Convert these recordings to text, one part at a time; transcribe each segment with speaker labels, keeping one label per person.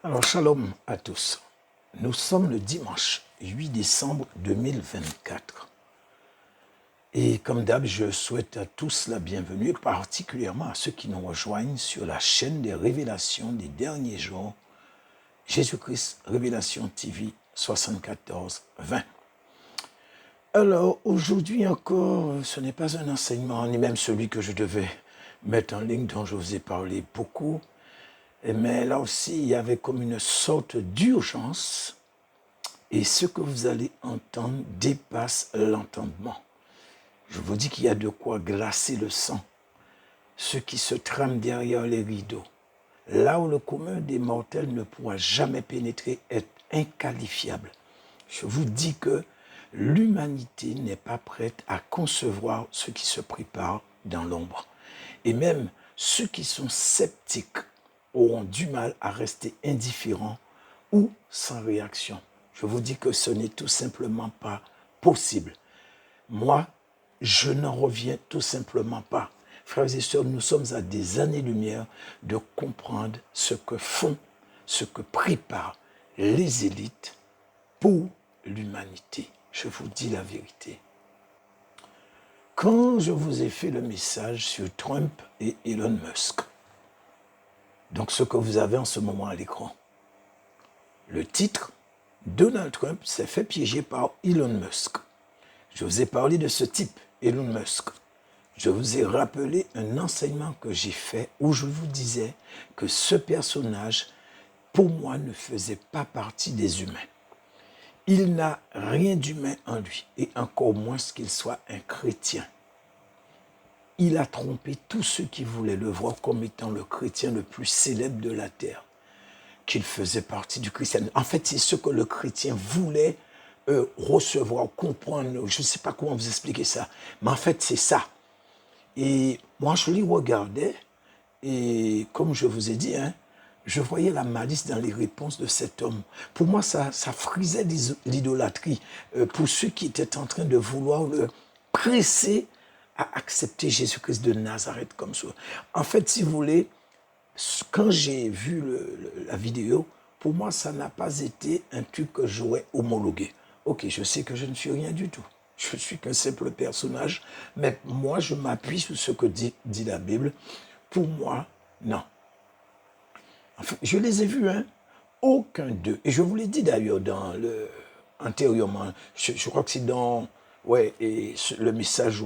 Speaker 1: Alors, shalom à tous. Nous sommes le dimanche 8 décembre 2024. Et comme d'hab, je souhaite à tous la bienvenue, particulièrement à ceux qui nous rejoignent sur la chaîne des révélations des derniers jours, Jésus-Christ Révélation TV 74-20. Alors, aujourd'hui encore, ce n'est pas un enseignement, ni même celui que je devais mettre en ligne, dont je vous ai parlé beaucoup. Mais là aussi, il y avait comme une sorte d'urgence. Et ce que vous allez entendre dépasse l'entendement. Je vous dis qu'il y a de quoi glacer le sang. Ce qui se trame derrière les rideaux, là où le commun des mortels ne pourra jamais pénétrer, est inqualifiable. Je vous dis que l'humanité n'est pas prête à concevoir ce qui se prépare dans l'ombre. Et même ceux qui sont sceptiques auront du mal à rester indifférents ou sans réaction. Je vous dis que ce n'est tout simplement pas possible. Moi, je n'en reviens tout simplement pas. Frères et sœurs, nous sommes à des années-lumière de comprendre ce que font, ce que préparent les élites pour l'humanité. Je vous dis la vérité. Quand je vous ai fait le message sur Trump et Elon Musk, donc ce que vous avez en ce moment à l'écran, le titre, Donald Trump s'est fait piéger par Elon Musk. Je vous ai parlé de ce type, Elon Musk. Je vous ai rappelé un enseignement que j'ai fait où je vous disais que ce personnage, pour moi, ne faisait pas partie des humains. Il n'a rien d'humain en lui, et encore moins qu'il soit un chrétien. Il a trompé tous ceux qui voulaient le voir comme étant le chrétien le plus célèbre de la terre, qu'il faisait partie du christianisme. En fait, c'est ce que le chrétien voulait recevoir, comprendre. Je ne sais pas comment vous expliquer ça, mais en fait, c'est ça. Et moi, je les regardais, et comme je vous ai dit, je voyais la malice dans les réponses de cet homme. Pour moi, ça frisait l'idolâtrie. Pour ceux qui étaient en train de vouloir le presser à accepter Jésus-Christ de Nazareth comme ça. En fait, si vous voulez, quand j'ai vu la vidéo, pour moi, ça n'a pas été un truc que j'aurais homologué. Ok, je sais que je ne suis rien du tout. Je suis qu'un simple personnage, mais moi, je m'appuie sur ce que dit la Bible. Pour moi, non. Enfin, je les ai vus, aucun d'eux. Et je vous l'ai dit d'ailleurs antérieurement, je crois que c'est dans et le message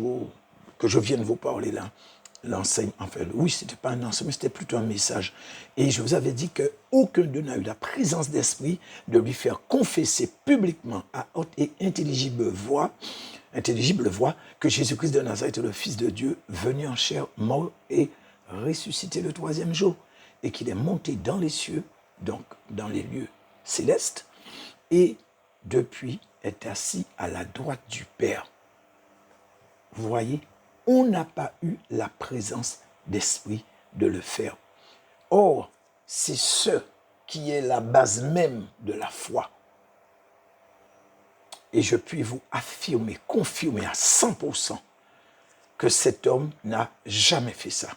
Speaker 1: que je viens de vous parler là. L'enseignement, enfin, oui, c'était pas un enseignement, c'était plutôt un message. Et je vous avais dit qu'aucun d'eux n'a eu la présence d'esprit de lui faire confesser publiquement à haute et intelligible voix que Jésus-Christ de Nazareth est le Fils de Dieu, venu en chair, mort et ressuscité le troisième jour, et qu'il est monté dans les cieux, donc dans les lieux célestes, et depuis est assis à la droite du Père. Vous voyez, on n'a pas eu la présence d'esprit de le faire. Or, c'est ce qui est la base même de la foi. Et je puis vous affirmer, confirmer à 100% que cet homme n'a jamais fait ça.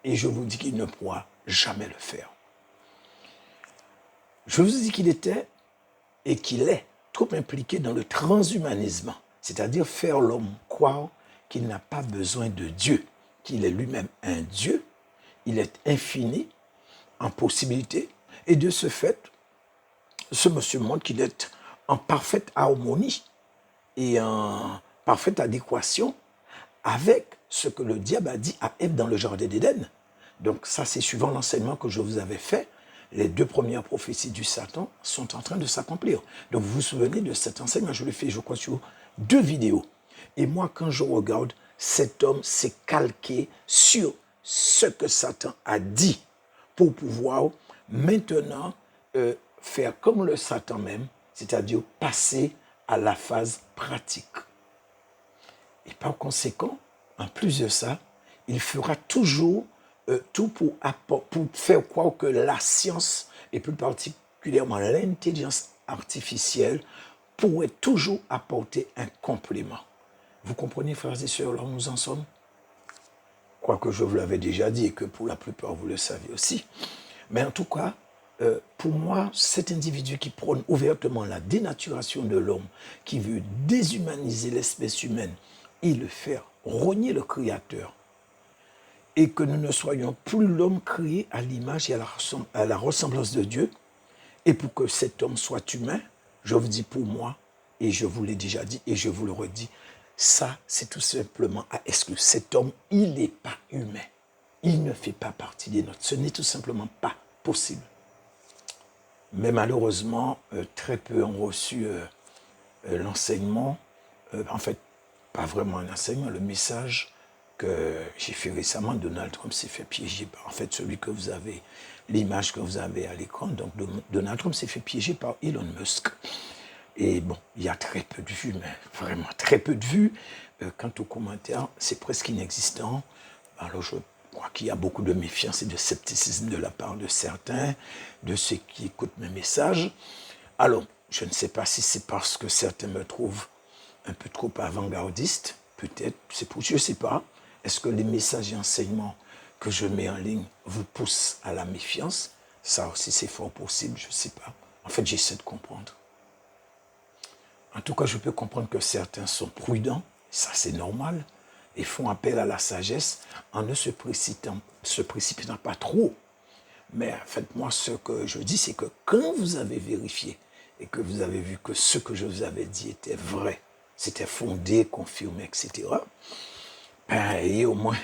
Speaker 1: Et je vous dis qu'il ne pourra jamais le faire. Je vous dis qu'il était et qu'il est trop impliqué dans le transhumanisme, c'est-à-dire faire l'homme croire qu'il n'a pas besoin de Dieu, qu'il est lui-même un Dieu, il est infini en possibilité, et de ce fait, ce monsieur montre qu'il est en parfaite harmonie et en parfaite adéquation avec ce que le diable a dit à Ève dans le jardin d'Éden. Donc ça, c'est suivant l'enseignement que je vous avais fait. Les 2 premières prophéties du Satan sont en train de s'accomplir. Donc vous vous souvenez de cet enseignement, je l'ai fait, je crois, sur 2 vidéos. Et moi, quand je regarde, cet homme s'est calqué sur ce que Satan a dit pour pouvoir maintenant faire comme le Satan même, c'est-à-dire passer à la phase pratique. Et par conséquent, en plus de ça, il fera toujours tout pour faire croire que la science, et plus particulièrement l'intelligence artificielle, pourrait toujours apporter un complément. Vous comprenez, frères et sœurs, là où nous en sommes? Quoique je vous l'avais déjà dit et que pour la plupart, vous le savez aussi. Mais en tout cas, pour moi, cet individu qui prône ouvertement la dénaturation de l'homme, qui veut déshumaniser l'espèce humaine et le faire rogner le Créateur, et que nous ne soyons plus l'homme créé à l'image et à la ressemblance de Dieu, et pour que cet homme soit humain, je vous dis pour moi, et je vous l'ai déjà dit, et je vous le redis, ça, c'est tout simplement à exclure. Cet homme, il n'est pas humain. Il ne fait pas partie des nôtres. Ce n'est tout simplement pas possible. Mais malheureusement, très peu ont reçu l'enseignement, en fait, pas vraiment un enseignement, le message que j'ai fait récemment. Donald Trump s'est fait piéger par, en fait, celui que vous avez, l'image que vous avez à l'écran. Donc, Donald Trump s'est fait piéger par Elon Musk. Et bon, il y a très peu de vues, mais vraiment très peu de vues. Quant aux commentaires, c'est presque inexistant. Alors, je crois qu'il y a beaucoup de méfiance et de scepticisme de la part de certains, de ceux qui écoutent mes messages. Alors, je ne sais pas si c'est parce que certains me trouvent un peu trop avant-gardiste, peut-être, je ne sais pas. Est-ce que les messages et enseignements que je mets en ligne vous poussent à la méfiance? Ça aussi, c'est fort possible, je ne sais pas. En fait, j'essaie de comprendre. En tout cas, je peux comprendre que certains sont prudents, ça c'est normal, et font appel à la sagesse en ne se précipitant pas trop. Mais en fait, moi, ce que je dis, c'est que quand vous avez vérifié et que vous avez vu que ce que je vous avais dit était vrai, c'était fondé, confirmé, etc., ben, ayez au moins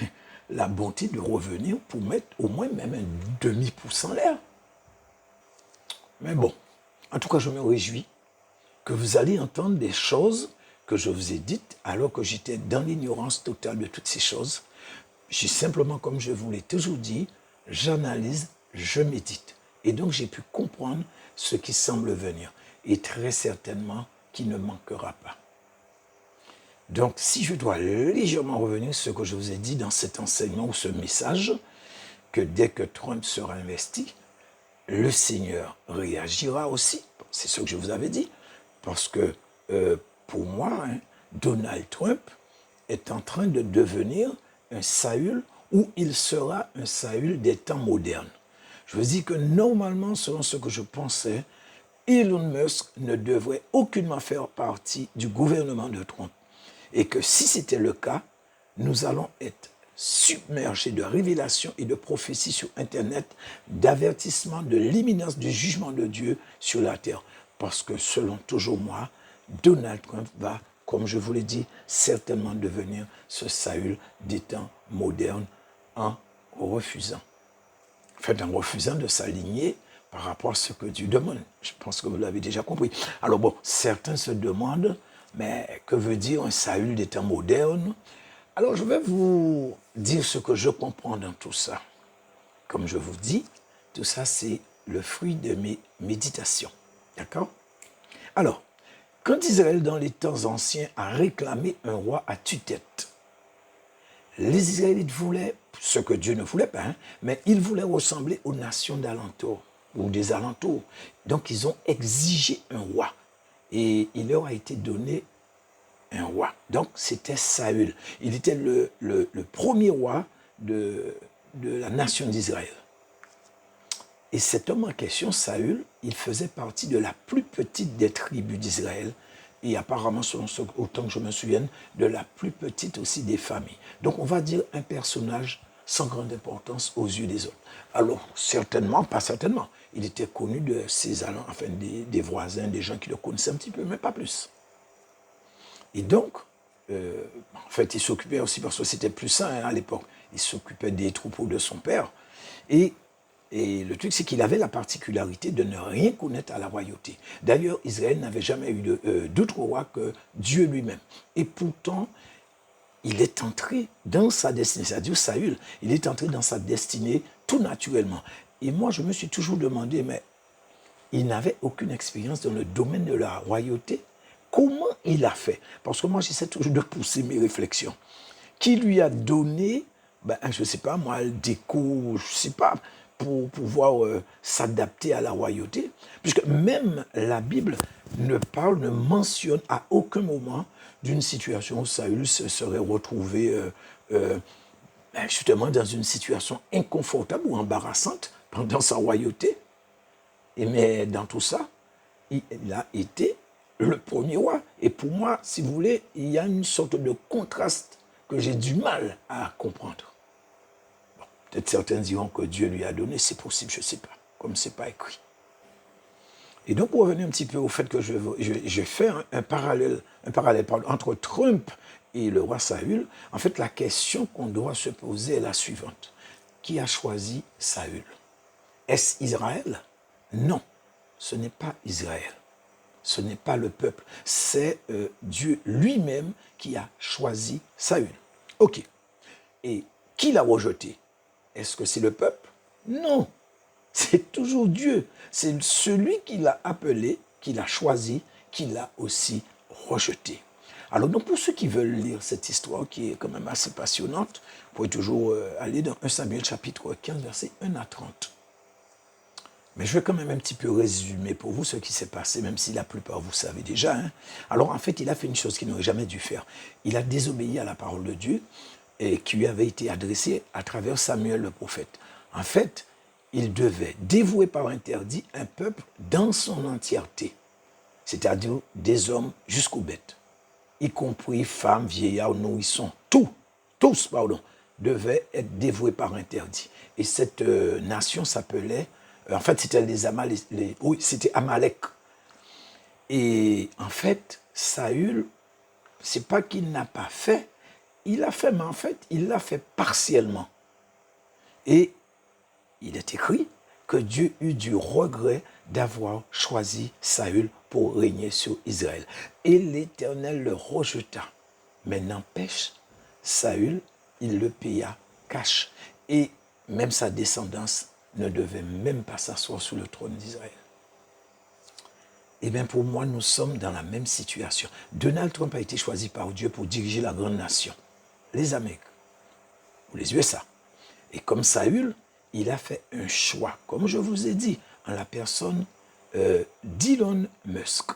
Speaker 1: la bonté de revenir pour mettre au moins même un demi-pouce en l'air. Mais bon, en tout cas, je me réjouis que vous allez entendre des choses que je vous ai dites alors que j'étais dans l'ignorance totale de toutes ces choses. J'ai simplement, comme je vous l'ai toujours dit, j'analyse, je médite. Et donc j'ai pu comprendre ce qui semble venir. Et très certainement qui ne manquera pas. Donc si je dois légèrement revenir sur ce que je vous ai dit dans cet enseignement ou ce message, que dès que Trump sera investi, le Seigneur réagira aussi. C'est ce que je vous avais dit. Parce que pour moi, Donald Trump est en train de devenir un Saül ou il sera un Saül des temps modernes. Je vous dis que normalement, selon ce que je pensais, Elon Musk ne devrait aucunement faire partie du gouvernement de Trump. Et que si c'était le cas, nous allons être submergés de révélations et de prophéties sur Internet, d'avertissements de l'imminence du jugement de Dieu sur la terre. Parce que selon toujours moi, Donald Trump va, comme je vous l'ai dit, certainement devenir ce Saül des temps modernes en refusant de s'aligner par rapport à ce que Dieu demande. Je pense que vous l'avez déjà compris. Alors bon, certains se demandent, mais que veut dire un Saül des temps modernes? Alors je vais vous dire ce que je comprends dans tout ça. Comme je vous dis, tout ça c'est le fruit de mes méditations. D'accord? Alors, quand Israël dans les temps anciens a réclamé un roi à tue-tête, les Israélites voulaient ce que Dieu ne voulait pas, mais ils voulaient ressembler aux nations d'alentour ou des alentours. Donc ils ont exigé un roi et il leur a été donné un roi. Donc c'était Saül. Il était le premier roi de la nation d'Israël. Et cet homme en question, Saül, il faisait partie de la plus petite des tribus d'Israël et apparemment, autant que je me souvienne, de la plus petite aussi des familles. Donc on va dire un personnage sans grande importance aux yeux des autres. Alors certainement, pas certainement, il était connu de ses allants, enfin des voisins, des gens qui le connaissaient un petit peu, mais pas plus. Et donc, en fait, il s'occupait aussi, parce que c'était plus sain à l'époque, il s'occupait des troupeaux de son père. Et le truc, c'est qu'il avait la particularité de ne rien connaître à la royauté. D'ailleurs, Israël n'avait jamais eu d'autre roi que Dieu lui-même. Et pourtant, il est entré dans sa destinée, c'est-à-dire Saül, il est entré dans sa destinée tout naturellement. Et moi, je me suis toujours demandé, mais il n'avait aucune expérience dans le domaine de la royauté. Comment il a fait? Parce que moi, j'essaie toujours de pousser mes réflexions. Qui lui a donné, je ne sais pas moi, le déco, je ne sais pas, pour pouvoir s'adapter à la royauté? Puisque même la Bible ne mentionne à aucun moment d'une situation où Saül se serait retrouvé justement dans une situation inconfortable ou embarrassante pendant sa royauté. Mais dans tout ça, il a été le premier roi. Et pour moi, si vous voulez, il y a une sorte de contraste que j'ai du mal à comprendre. Bon, peut-être certains diront que Dieu lui a donné, c'est possible, je ne sais pas, comme ce n'est pas écrit. Et donc, pour revenir un petit peu au fait que je fais un parallèle entre Trump et le roi Saül, en fait, la question qu'on doit se poser est la suivante. Qui a choisi Saül? Est-ce Israël? Non, ce n'est pas Israël. Ce n'est pas le peuple. C'est Dieu lui-même qui a choisi Saül. Ok. Et qui l'a rejeté? Est-ce que c'est le peuple? Non. C'est toujours Dieu. C'est celui qui l'a appelé, qui l'a choisi, qui l'a aussi rejeté. Alors, donc, pour ceux qui veulent lire cette histoire, qui est quand même assez passionnante, vous pouvez toujours aller dans 1 Samuel chapitre 15, versets 1 à 30. Mais je vais quand même un petit peu résumer pour vous ce qui s'est passé, même si la plupart vous savez déjà. Hein. Alors, en fait, il a fait une chose qu'il n'aurait jamais dû faire. Il a désobéi à la parole de Dieu et qui lui avait été adressée à travers Samuel le prophète. En fait, il devait dévouer par interdit un peuple dans son entièreté, c'est-à-dire des hommes jusqu'aux bêtes, y compris femmes, vieillards, nourrissons, tous, devaient être dévoués par interdit. Et cette nation s'appelait, en fait, c'était c'était Amalek. Et en fait, Saül, c'est pas qu'il n'a pas fait, il a fait, mais en fait, il l'a fait partiellement. Et il est écrit que Dieu eut du regret d'avoir choisi Saül pour régner sur Israël. Et l'Éternel le rejeta. Mais n'empêche, Saül, il le paya cash. Et même sa descendance ne devait même pas s'asseoir sur le trône d'Israël. Eh bien, pour moi, nous sommes dans la même situation. Donald Trump a été choisi par Dieu pour diriger la grande nation, les Amériques, ou les USA. Et comme Saül, il a fait un choix, comme je vous ai dit, en la personne d'Elon Musk.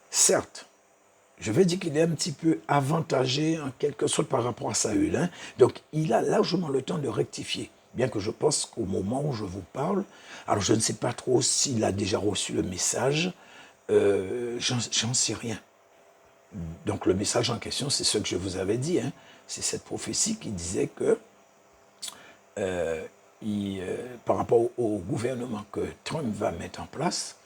Speaker 1: Certes, je vais dire qu'il est un petit peu avantagé en quelque sorte par rapport à Saül. Hein. Donc, il a largement le temps de rectifier. Bien que je pense qu'au moment où je vous parle, alors je ne sais pas trop s'il a déjà reçu le message, j'en sais rien. Donc, le message en question, c'est ce que je vous avais dit. Hein. C'est cette prophétie qui disait que par rapport au gouvernement que Trump va mettre en place,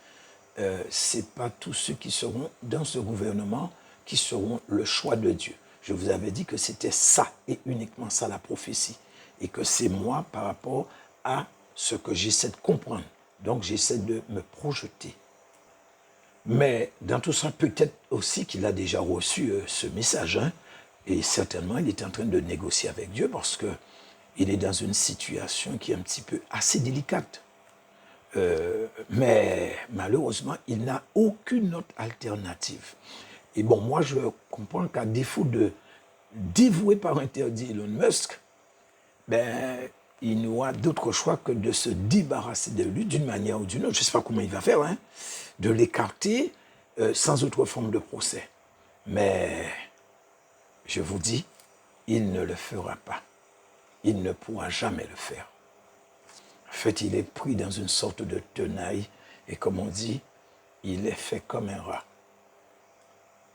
Speaker 1: ce n'est pas tous ceux qui seront dans ce gouvernement qui seront le choix de Dieu. Je vous avais dit que c'était ça et uniquement ça la prophétie. Et que c'est moi par rapport à ce que j'essaie de comprendre. Donc j'essaie de me projeter. Mais dans tout ça, peut-être aussi qu'il a déjà reçu ce message. Hein, et certainement, il est en train de négocier avec Dieu parce que il est dans une situation qui est un petit peu assez délicate. Mais malheureusement, il n'a aucune autre alternative. Et bon, moi, je comprends qu'à défaut de dévouer par interdit Elon Musk, ben, il n'aura d'autre choix que de se débarrasser de lui d'une manière ou d'une autre. Je ne sais pas comment il va faire, hein, de l'écarter sans autre forme de procès. Mais je vous dis, il ne le fera pas. Il ne pourra jamais le faire. En fait, il est pris dans une sorte de tenaille et comme on dit, il est fait comme un rat.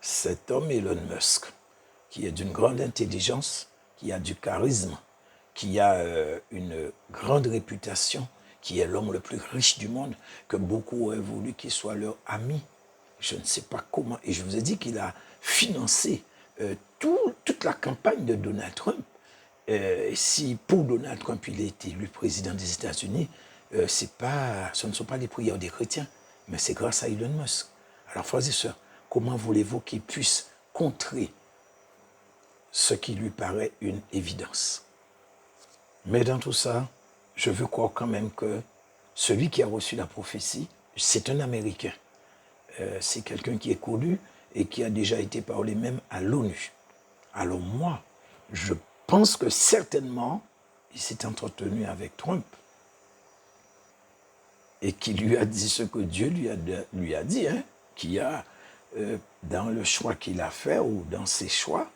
Speaker 1: Cet homme Elon Musk, qui est d'une grande intelligence, qui a du charisme, qui a une grande réputation, qui est l'homme le plus riche du monde, que beaucoup auraient voulu qu'il soit leur ami. Je ne sais pas comment. Et je vous ai dit qu'il a financé toute la campagne de Donald Trump. Si pour Donald Trump, il a été élu président des États-Unis, ce ne sont pas les prières des chrétiens, mais c'est grâce à Elon Musk. Alors, frères et sœurs, comment voulez-vous qu'il puisse contrer ce qui lui paraît une évidence? Mais dans tout ça, je veux croire quand même que celui qui a reçu la prophétie, c'est un Américain. C'est quelqu'un qui est connu et qui a déjà été parlé même à l'ONU. Alors moi, je pense que certainement, il s'est entretenu avec Trump et qu'il lui a dit ce que Dieu lui a dit, hein, qu'il y a dans le choix qu'il a fait ou dans ses choix,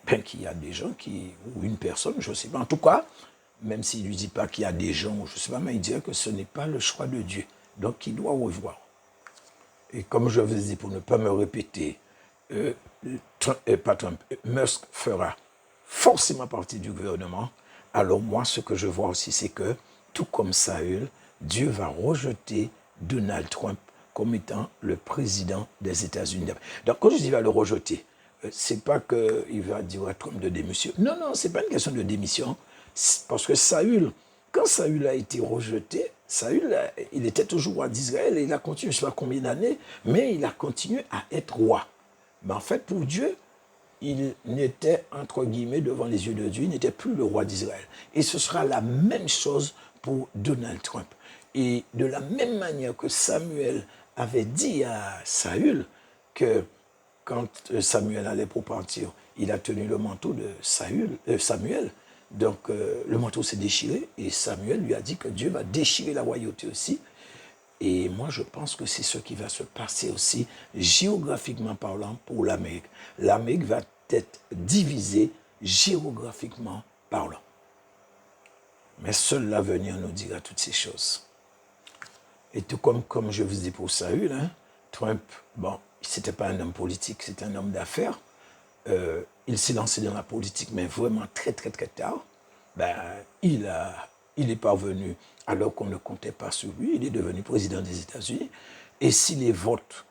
Speaker 1: ben, qu'il y a des gens ou une personne, je ne sais pas, en tout cas, même s'il ne lui dit pas qu'il y a des gens, je ne sais pas, mais il dirait que ce n'est pas le choix de Dieu. Donc, il doit revoir. Et comme je vous ai dit, pour ne pas me répéter, pas Trump, Musk fera forcément partie du gouvernement. Alors moi, ce que je vois aussi, c'est que, tout comme Saül, Dieu va rejeter Donald Trump comme étant le président des États-Unis. Donc quand je dis il va le rejeter, c'est pas qu'il va dire à Trump de démission. Non, non, c'est pas une question de démission. Parce que Saül, quand Saül a été rejeté, Saül, il était toujours roi d'Israël et il a continué, je ne sais pas combien d'années, mais il a continué à être roi. Mais en fait, pour Dieu, il n'était, entre guillemets, devant les yeux de Dieu, il n'était plus le roi d'Israël. Et ce sera la même chose pour Donald Trump. Et de la même manière que Samuel avait dit à Saül que quand Samuel allait pour partir, il a tenu le manteau de Samuel. Donc le manteau s'est déchiré et Samuel lui a dit que Dieu va déchirer la royauté aussi. Et moi, je pense que c'est ce qui va se passer aussi, géographiquement parlant, pour l'Amérique. L'Amérique va être divisée géographiquement parlant. Mais seul l'avenir nous dira toutes ces choses. Et tout comme je vous dis pour Saül, hein, Trump, bon, c'était pas un homme politique, c'était un homme d'affaires. Il s'est lancé dans la politique, mais vraiment très, très, très tard. Ben, il est parvenu, alors qu'on ne comptait pas sur lui, il est devenu président des États-Unis. Et si les votes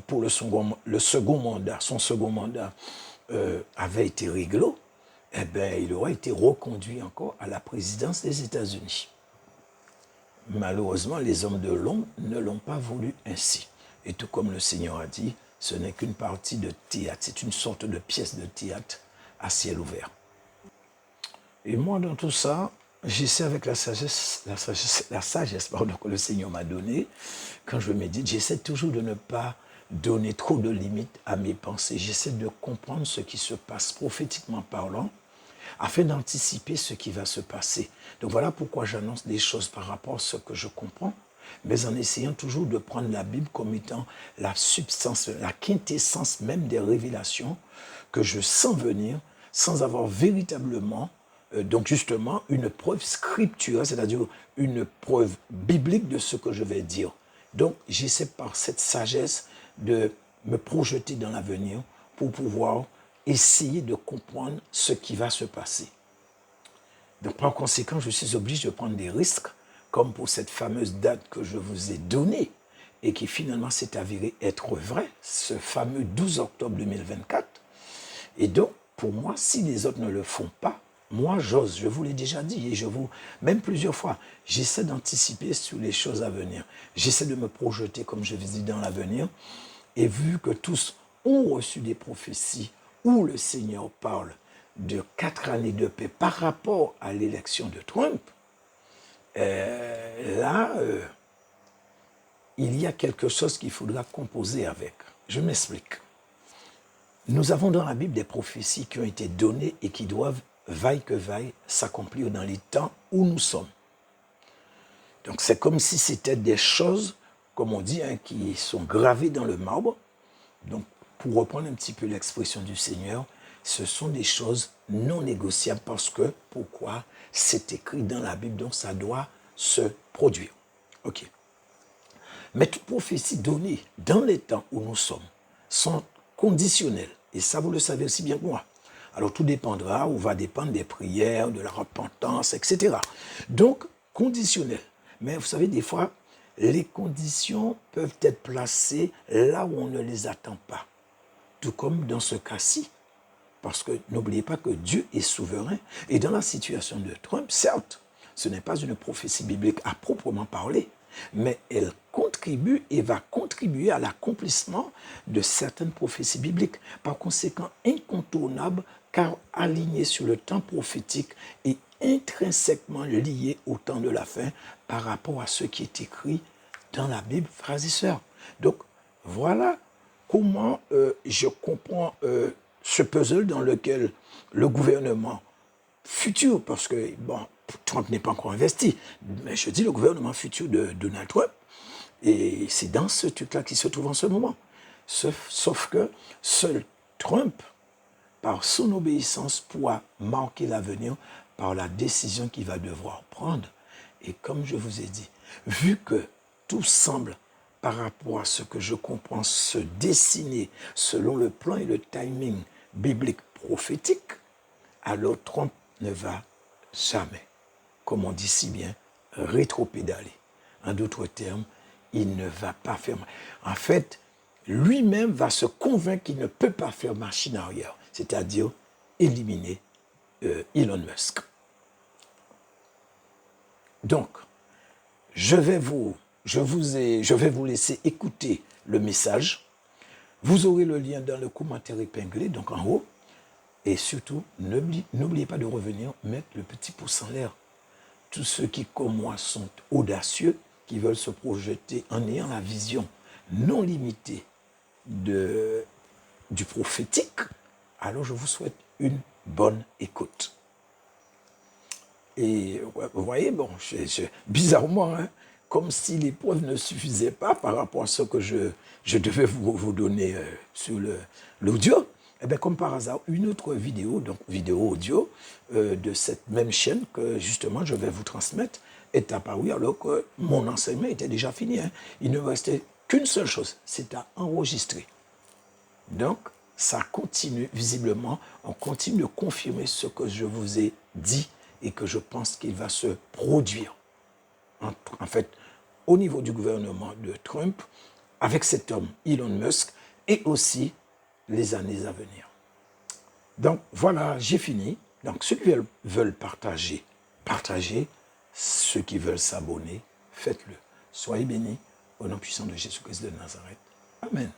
Speaker 1: pour son second mandat avaient été réglo, eh ben, il aurait été reconduit encore à la présidence des États-Unis. Malheureusement, les hommes de l'ombre ne l'ont pas voulu ainsi. Et tout comme le Seigneur a dit, ce n'est qu'une partie de théâtre, c'est une sorte de pièce de théâtre à ciel ouvert. Et moi, dans tout ça, j'essaie avec la sagesse que le Seigneur m'a donnée, quand je médite, j'essaie toujours de ne pas donner trop de limites à mes pensées. J'essaie de comprendre ce qui se passe prophétiquement parlant, afin d'anticiper ce qui va se passer. Donc voilà pourquoi j'annonce des choses par rapport à ce que je comprends, mais en essayant toujours de prendre la Bible comme étant la substance, la quintessence même des révélations que je sens venir, sans avoir véritablement, donc justement, une preuve scripturale, c'est-à-dire une preuve biblique de ce que je vais dire. Donc j'essaie par cette sagesse de me projeter dans l'avenir pour pouvoir essayer de comprendre ce qui va se passer. Donc, par conséquent, je suis obligé de prendre des risques, comme pour cette fameuse date que je vous ai donnée, et qui finalement s'est avérée être vraie, ce fameux 12 octobre 2024. Et donc, pour moi, si les autres ne le font pas, moi, j'ose, je vous l'ai déjà dit, et même plusieurs fois, j'essaie d'anticiper sur les choses à venir. J'essaie de me projeter, comme je vous dis, dans l'avenir, et vu que tous ont reçu des prophéties, où le Seigneur parle de 4 années de paix par rapport à l'élection de Trump, il y a quelque chose qu'il faudra composer avec. Je m'explique. Nous avons dans la Bible des prophéties qui ont été données et qui doivent, vaille que vaille, s'accomplir dans les temps où nous sommes. Donc c'est comme si c'était des choses, comme on dit, hein, qui sont gravées dans le marbre. Donc, pour reprendre un petit peu l'expression du Seigneur, ce sont des choses non négociables parce que, pourquoi? C'est écrit dans la Bible, donc ça doit se produire. Ok. Mais toute prophétie donnée dans les temps où nous sommes sont conditionnelles. Et ça, vous le savez aussi bien que moi. Alors, tout dépendra ou va dépendre des prières, de la repentance, etc. Donc, conditionnel. Mais vous savez, des fois, les conditions peuvent être placées là où on ne les attend pas. Tout comme dans ce cas-ci. Parce que n'oubliez pas que Dieu est souverain. Et dans la situation de Trump, certes, ce n'est pas une prophétie biblique à proprement parler, mais elle contribue et va contribuer à l'accomplissement de certaines prophéties bibliques. Par conséquent, incontournable, car alignée sur le temps prophétique et intrinsèquement lié au temps de la fin par rapport à ce qui est écrit dans la Bible, frères et sœurs. Donc, voilà comment je comprends ce puzzle dans lequel le gouvernement futur, parce que, bon, Trump n'est pas encore investi, mais je dis le gouvernement futur de Donald Trump, et c'est dans ce truc-là qu'il se trouve en ce moment. Sauf que seul Trump, par son obéissance, pourra marquer l'avenir par la décision qu'il va devoir prendre. Et comme je vous ai dit, vu que tout semble, par rapport à ce que je comprends, se dessiner selon le plan et le timing biblique prophétique, alors Trump ne va jamais, comme on dit si bien, rétropédaler. En d'autres termes, il ne va pas faire... En fait, lui-même va se convaincre qu'il ne peut pas faire machine arrière, c'est-à-dire éliminer Elon Musk. Donc, je vais vous laisser écouter le message. Vous aurez le lien dans le commentaire épinglé, donc en haut. Et surtout, n'oubliez pas de revenir mettre le petit pouce en l'air. Tous ceux qui, comme moi, sont audacieux, qui veulent se projeter en ayant la vision non limitée du prophétique, alors je vous souhaite une bonne écoute. Et vous voyez, bon, bizarrement, hein, comme si les preuves ne suffisaient pas par rapport à ce que je devais vous donner sur l'audio, et bien comme par hasard, une autre vidéo, donc vidéo audio, de cette même chaîne que justement je vais vous transmettre, est apparue alors que mon enseignement était déjà fini. Hein. Il ne me restait qu'une seule chose, c'est à enregistrer. Donc, ça continue, visiblement, on continue de confirmer ce que je vous ai dit et que je pense qu'il va se produire. En fait, au niveau du gouvernement de Trump, avec cet homme, Elon Musk, et aussi les années à venir. Donc, voilà, j'ai fini. Donc, ceux qui veulent partager, partagez. Ceux qui veulent s'abonner, faites-le. Soyez bénis au nom puissant de Jésus-Christ de Nazareth. Amen.